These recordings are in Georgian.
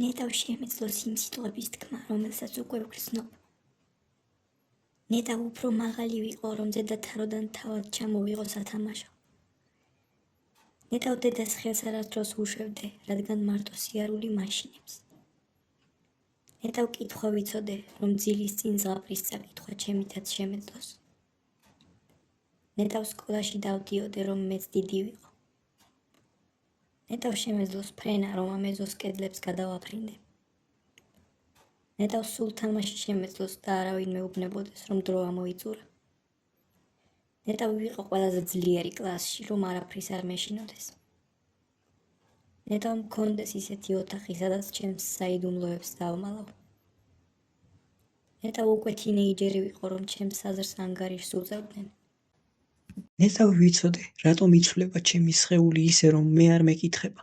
ნეტავ შემეძლოს იმ სიტყვების თქმა, რომელსაც უკვე ვგრძნობ. ნეტავ უფრო მაღალი ვიყო, რომ ზედათაროდან თავად ჩამოვიღო სათამაშო. ნეტავ დედას ხელს არასდროს უშვებდე, რადგან მარტო სიარული მაშინებს. ნეტავ კითხვა ვიცოდე, რომ ძილის წინ ზღაპრის წაკითხვა ჩემითაც შემეძლოს. ნეტავ სკოლაში დავდიოდე, რომ მეც დიდი ვიყო. ნეტავ შემეძლოს ფრენა, რომ ამ ეზოს კედლებს გადავაფრინდე. ნეტავ სულ თამაში შემეძლოს და არავინ მეუბნებოდეს, რომ დრო ამოიწურა. ნეტავ ვიყო ყველაზე ძლიერი კლასში, რომ არაფრის არ მეშინოდეს. ნეტავ მქონდეს ისეთი ოთახი, სადაც ჩემს საიდუმლოებს დავმალავ. ნეტავ უკვე თინეიჯერი ვიყო, რომ ჩემს აზრს ანგარიშს უწევდნენ. ნეტავ ვიცოდე, რატომ იცვლება ჩემი სხეული ისე, რომ მე არ მეკითხება.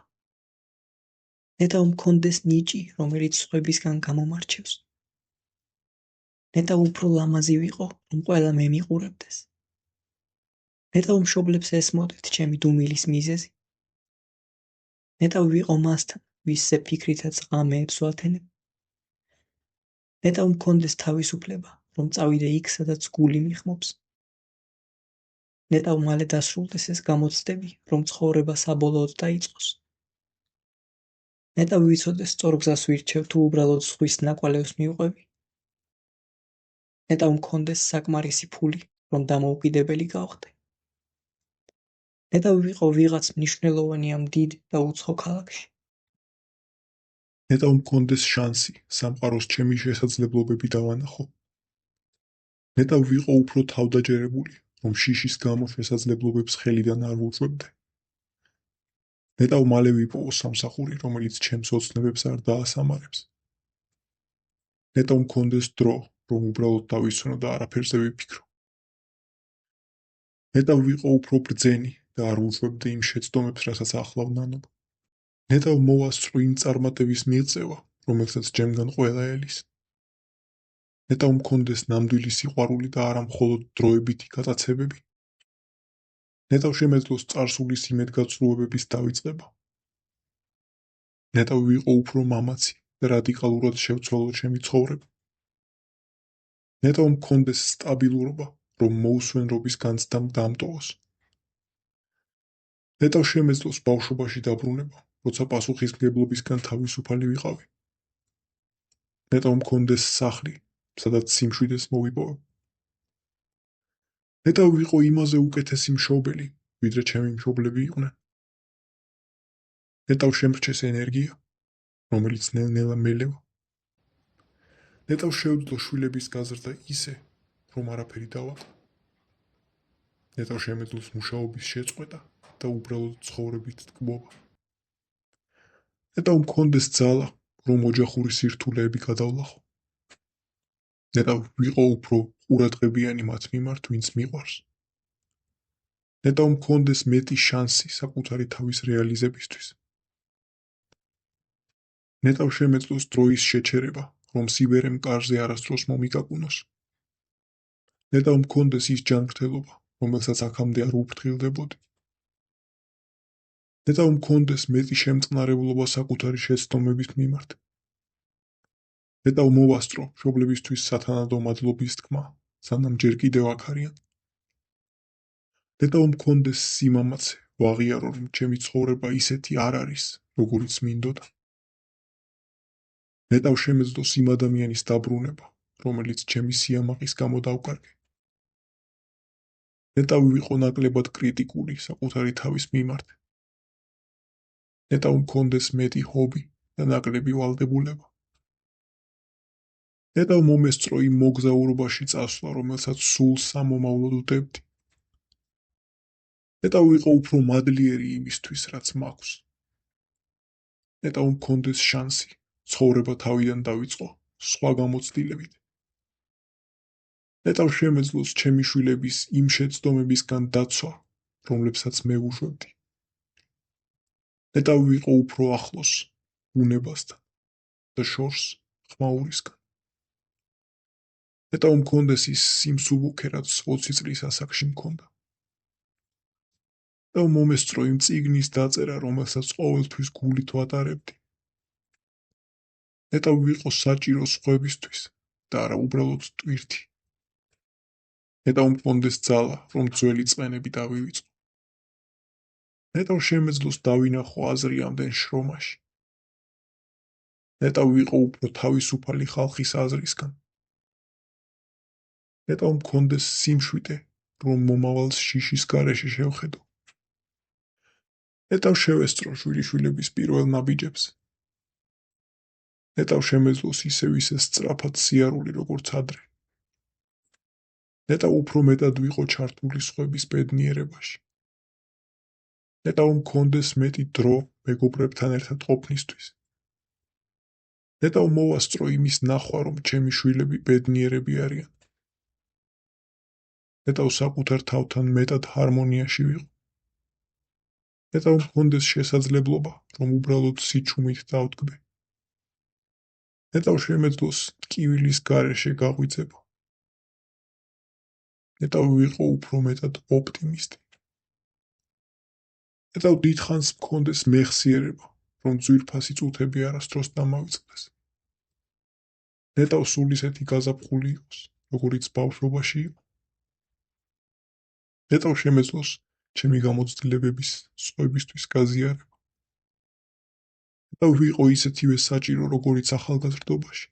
ნეტავ მქონდეს ნიჭი, რომელიც სხვებისგან გამომარჩევს. ნეტავ უფრო ლამაზი ვიყო, რომ ყველა მე მიყურებდეს. ნეტავ მშობლებს ესმოდეთ ჩემი დუმილის მიზეზი. ნეტავ ვიყო მასთან, ვისზე ფიქრითაც ღამეებს ვათენებ. ნეტავ მქონდეს თავისუფლება, რომ წავიდე იქ, სადაც გული მიხმობს. ნეტავ მალე დასრულდეს ეს გამოცდები, რომ ცხოვრება საბოლოოდ დაიწყოს. ნეტავ ვიცოდე სწორ გზას ვირჩევ, თუ უბრალოდ სხვის ნაკვალევს მივყვევი. ნეტავ მქონდეს საკმარისი ფული, რომ დამოუკიდებელი გავხდე. ნეტავ ვიყო ვიღაც მნიშვნელოვანი ამ დიდ და უცხო ქალაქში. ნეტავ მქონდეს შანსი სამყაროს ჩემი შესაძლებლობები დავანახო. ნეტავ ვიყო უფრო თავდაჯერებული, რომ შიშის გამო შესაძლებლობებს ხელიდან არ ვუშვებდე. ნეტავ მალე ვიპოვო სამსახური, რომელიც ჩემს ოცნებებს არ დაასამარებს. ნეტავ მქონდეს დრო, რომ უბრალოდ დავისვენო და არაფერზე ვიფიქრო. ნეტავ ვიყო უფრო ბრძენი და არ ვუშვებდე იმ შეცდომებს, რასაც ახლა ვნანობ. ნეტავ მოვასწრო იმ წარმატების მიღწევა, რომელსაც ჩემგან ყველა ელის. ნეტავ მქონდეს ნამდვილი სიყვარული და არა მხოლოდ დროებითი გატაცებები. ნეტავ შემეძლოს წარსულის იმედგაცრუებების დავიწყება. ნეტავ ვიყო უფრო მამაცი და რადიკალურად შევცვალო ჩემი ცხოვრება. ნეტავ მქონდეს სტაბილურობა, რომ მოუსვენრობის განცდამ დამტოვოს. ნეტავ შემეძლოს ბავშვობაში დაბრუნება, როცა პასუხისმგებლობისგან თავისუფალი ვიყავი. ნეტავ მქონდეს სახლი, სადაც სიმშვიდეს მოვიპოვებ. ნეტავ ვიყო იმაზე უკეთესი მშობელი, ვიდრე ჩემი მშობლები იყვნენ. ნეტავ შემრჩეს ენერგია, რომელიც ნელ-ნელა მელევა. ნეტავ შევძლო შვილების გაზრდა ისე, რომ არაფერი დავაკო. ნეტავ შემეძლოს მუშაობის შეწყვეტა და უბრალოდ ცხოვრებით ტკბობა. ნეტავ მქონდეს ძალა, რომ ოჯახური სირთულეები გადავლახო. ნეტავ ვიყო უფრო ყურადღებიანი მათ მიმართ, ვინც მიყვარს. ნეტავ მქონდეს მეტი შანსი საკუთარი თავის რეალიზებისთვის. ნეტავ შემეძლოს დროის შეჩერება, რომ სიბერე მკარზე არასდროს მომიკაკუნოს. ნეტავ მქონდეს ის ჯანმრთელობა, რომელსაც აქამდე არ უფრთხილდებოდი. ნეტავ მქონდეს მეტი შემწყნარებლობა საკუთარი შეცდომების მიმართ. ნეტავ მოვასწრო მშობლებისთვის სათანადო მადლობის თქმა, სანამ ჯერ კიდევ აქ არიან. ნეტავ მქონდეს სიმამაცე, ვაღიარო, რომ ჩემი ცხოვრება ისეთი არ არის, როგორიც მინდოდა. ნეტავ შემეძლოს იმ ადამიანის დაბრუნება, რომელიც ჩემი სიამაყის გამო დავკარგე. ნეტავ ვიყო ნაკლებად კრიტიკული საკუთარი თავის მიმართ. ნეტავ მქონდეს მეტი ჰობი და ნაკლები ვალდებულება. ნეტავ მომესწრო იმ მოგზაურობაში წასვლა, რომელსაც სულ სამომავლოდ ვდებდი. ნეტავ ვიყო უფრო მადლიერი იმისთვის, რაც მაქვს. ნეტავ მქონდეს შანსი, ცხოვრება თავიდან დავიწყო, სხვა გამოცდილებით. ნეტავ შემეძლოს ჩემი შვილების იმ შეცდომებისგან დაცვა, რომლებსაც მე ვუშვებდი. ნეტავ ვიყო უფრო ახლოს ბუნებასთან და შორს ხმაურისგან. ნეტავ მქონდეს ის სიმსუბუქე, რაც 20 წლის ასაკში მქონდა. ნეტავ მომესწრო იმ წიგნის დაწერა, რომელსაც ყოველთვის გულით ვატარებდი. ნეტავ ვიყო საჭირო სხვებისთვის და არა უბრალოდ ტვირთი. ნეტავ მქონდეს ძალა, რომ ძველი წყენები დავივიწყო. ნეტავ შემეძლოს დავინახო აზრი ამდენ შრომაში. ნეტავ ვიყო უფრო თავისუფალი ხალხის აზრისგან. ნეტავ მქონდეს სიმშვიდე, რომ მომავალს შიშის გარეშე შევხედო. ნეტავ შევესწრო შვილიშვილების პირველ ნაბიჯებს. ნეტავ შემეძლოს ისევ სწრაფად სიარული როგორც ადრე. ნეტავ უფრო მეტად ვიყო ჩართული სხვების ბედნიერებაში. ნეტავ მქონდეს მეტი დრო მეგობრებთან ერთად ყოფნისთვის. ნეტავ მოვასწრო იმის ნახვა, რომ ჩემი შვილები ბედნიერები არიან. ნეტავ საკუთარ თავთან მეტად ჰარმონიაში ვიყო. ნეტავ მქონდეს შესაძლებლობა, რომ უბრალოდ სიჩუმით დავდგმე. ნეტავ შემეძლოს ტკივილის გარეშე გაღვიძებო. ნეტავ ვიყო უფრო მეტად ოპტიმისტი. ნეტავ დიდხანს მქონდეს მეხსიერება, რომ ძვირფასი წუთები არასდროს დამავიწყდეს. ნეტავ სულ ისეთი გაზაფხული იყოს, როგორიც ბავშვობაში იყო. ნეტავ შემეძლოს ჩემი გამოცდილებების სხვებისთვის გაზიარება. ნეტავ ვიყო ისეთივე საჭირო, როგორიც ახალგაზრდობაში.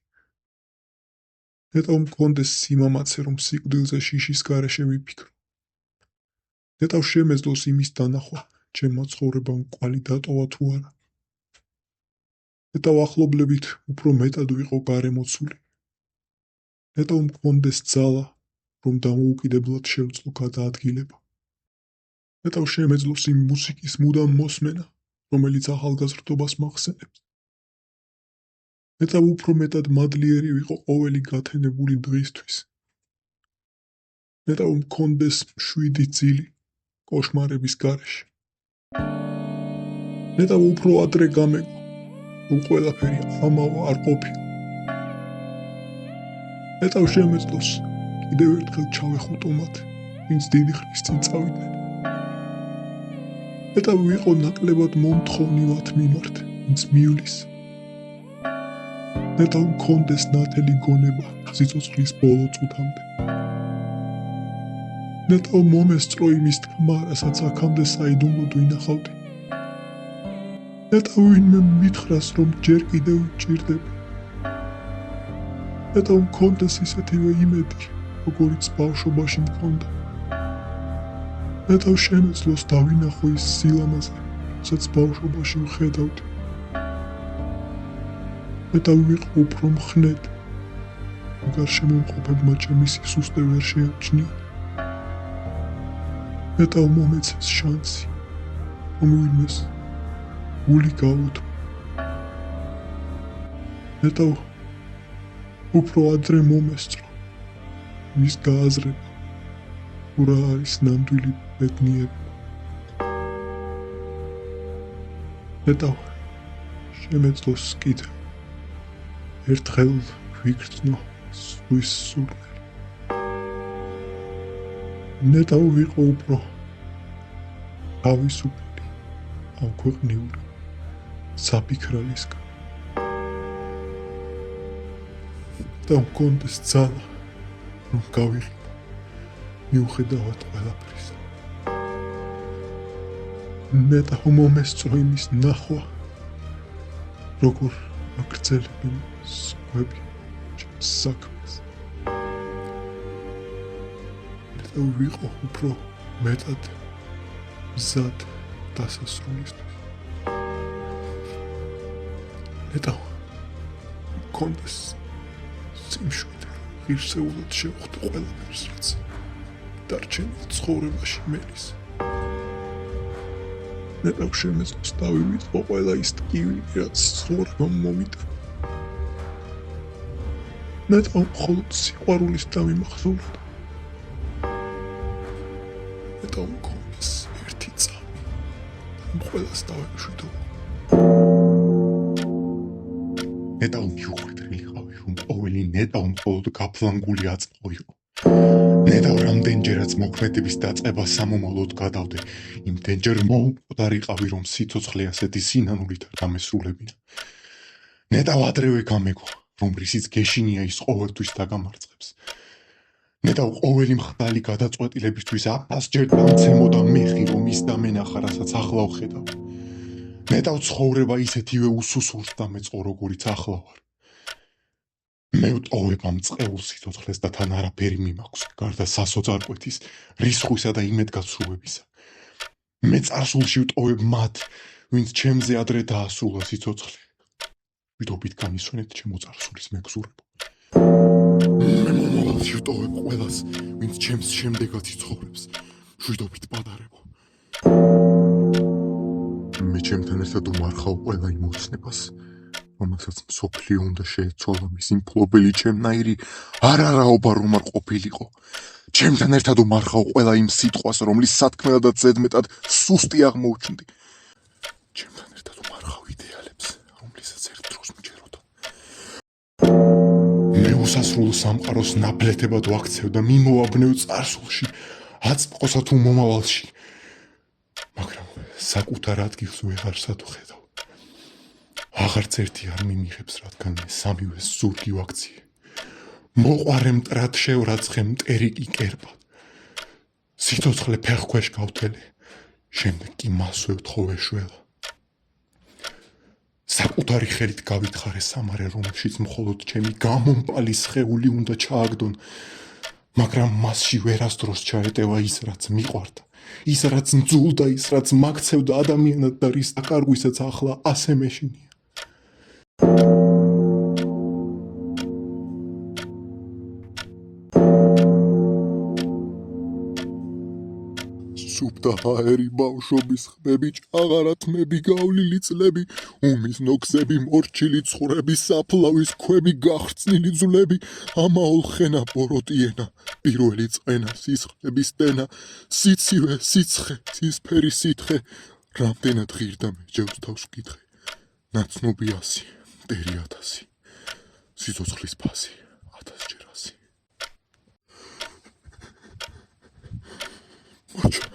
ნეტავ მქონდეს სიმამაცე, რომ სიკვდილზე შიშის გარეშე ვიფიქრო. ნეტავ შემეძლოს იმის დანახვა, ჩემმა ცხოვრებამ კვალი დატოვა თუ არა. ნეტავ ახლობლებით უფრო მეტად ვიყო გარემოცული. ნეტავ მქონდეს ძალა, რომ დამოუკიდებლად შევძლო გადაადგილება. ნეტავ შემეძლოს იმ მუსიკის მუდამ მოსმენა, რომელიც ახალგაზრდობას მახსენებს. ნეტავ უფრო მეტად მადლიერი ვიყო ყოველი გათენებული დღისთვის. ნეტავ მქონდეს მშვიდი ძილი კოშმარების გარეშე. ნეტავ უფრო ადრე გამეგო, რომ ყველაფერი ამავა არ ყოფილა. ნეტავ შემეძლოს კიდევ ერთხელ ჩავეხუტო მათ, ვინც დიდი ხნის წინ წავიდნენ. ნეტავ ვიყო ნაკლებად მომთხოვნი მათ მიმართ, ვინც მიulis. ნეტავ მქონდეს ნათელი გონება სიცოცხლის ბოლო წუთამდე. ნეტავ მომესწრო იმის თქმა, რასაც აქამდე საიდუმლოდ ვინახავდი. ნეტავ ვინმე მითხრას, რომ ჯერ კიდევ ვჭირდები. ნეტავ მქონდეს ისეთივე იმედი, როგორიც ბავშვობაში მქონდა. ნეტავ შემეძლოს დავინახო ის სილამაზე, რასაც ბავშვობაში ვხედავდი. ნეტავ ვიყო უფრო მხნედ, გარშემო მყოფებმა ჩემი სისუსტე ვერ შეაჩნია. ნეტავ მომეცეს შანსი, რომ ვინმეს გული გავუთმო. ნეტავ უფრო ადრე მომესწრო მის გააზრება, თუ რა არის ნამდვილი ბედნიერება. ნეტავ შემეძლოს კიდევ ერთხელ ვიგრძნო ზღვის სურნელი. ნეტავ ვიყო უფრო თავისუფალი ამ ქვეყნიური საფიქრალისგან. და მქონდეს ძალა, რომ გავიღებო მიუხედავად ყველაფრისა. ნეტავ მომესწრო იმის ნახვა, როგორ აგრძელებენ სხვები ჩემს საქმეს. ნეტავ ვიყო უფრო მეტად მზად დასასრულისთვის. ნეტავ მქონდეს სიმშვიდე, ღირსეულად შევხვდე ყველაფერს, რაც დარჩენილ ცხოვრებაში მელის. ნეტავ შემეძლოს დავივიწყო ყველა ის ტკივილი, რაც ცხოვრებამ მომიტანა. ნეტავ მხოლოდ სიყვარულის დამიმახსოვრდა. ნეტავ მქონდეს ერთი წამი, ამ ყველას დავემშვიდო. ნეტავ მიუხვედრილი ყავი, რომ ყოველი ნეტავ მხოლოდ გაფლანგული აწმყო იყო. ნეტავ რამდენჯერაც მოქმედების დაწყება სამომავლოდ გადავდე, იმდენჯერ მოუკვდარიყავი, რომ სიცოცხლე ასეთი სინანულით არ დამესრულებინა. ნეტავ ადრევე გამეგო, რომ რისიც გეშინია ის ყოველთვის დაგამარცხებს. ნეტავ ყოველი მხდალი გადაწყვეტილებისთვის აფასჯერ დამცემო და მეხი, რომ ის დამენახა, რასაც ახლა ვხედავ. ნეტავ ცხოვრება ისეთივე უსუსურს დამეწყო, როგორიც ახლა ვარ. მე ვტოვებ ამ წყეულ სიცოცხლეს და თან არაფერი მიმაქვს, გარდა სასოწარკვეთის, რისხვისა და იმედგაცრუებისა. მე წარსულში ვტოვებ მათ, ვინც ჩემზე ადრე დაასრულა სიცოცხლე. ვიდობით განისვენეთ ჩემო წარსულის მეგზურებო. მე მომავალში ვტოვებ ყველას, ვინც ჩემს შემდეგაც იცხოვრებს. ვიდობით პატარებო. მე ჩემთან ერთად უმარხავ ყველა იმ ოცნებას, რომელსაც მსოფლიო უნდა შეეცვალა მისი მფლობელი ჩემნაირი არარაობა რომ არ ყოფილიყო. ჩემთან ერთად უმარხავ ყველა იმ სიტყვას, რომლის სათქმელადაც ზედმეტად სუსტი აღმოუჩნდი. ჩემთან ერთად უმარხავ იდეალებს, რომლისაც ერთ დროს მჯეროდა. მე უსასრულო სამყაროს ნაბლეთებად ვაქცევ და მიმოვაბნევ წარსულში, აწმყოსა თუ მომავალში. მაგრამ საკუთარ ადგილს ვეღარსად ვხედავ. აღარც ერთი არ მიმიღებს, რადგან მე სამივეს ზურგი ვაქციე. მოყვარე მტრად შევრაცხე მტერი კი კერპად. სიცოცხლე ფეხქვეშ გავთელე, შემდეგ კი მასვე ვთხოვე შველა. საკუთარი ხელით გავითხარე სამარე, რომელშიც მხოლოდ ჩემი გამომპალი სხეული უნდა ჩააგდონ, მაგრამ მასში ვერასდროს ჩაეტევა ის, რაც მიყვარდა, ის, რაც ნძულდა, ის, რაც მაქცევდა ადამიანად და რის დაკარგვისაც ახლა ასე მეშინია. სუფთა ჰაერი ბავშვობის ხმები, ჭაღარათმები გავლილი წლები, უმის ნოქსები მორჩილი ცხვრები, საფლავის ქვები გახრწნილი ძვლები, ამაოლ ხენა ბოროტიენა, პირველი წყენა სისხლების დენა, სიცივე სიცხე ცისფერი სითხე, რამდენად ღირდა მეჯევს თავს ვკითხე, ნაცნობი 100, მტერი 1000, სიცოცხლის ფასი 1000 ჯერ 100.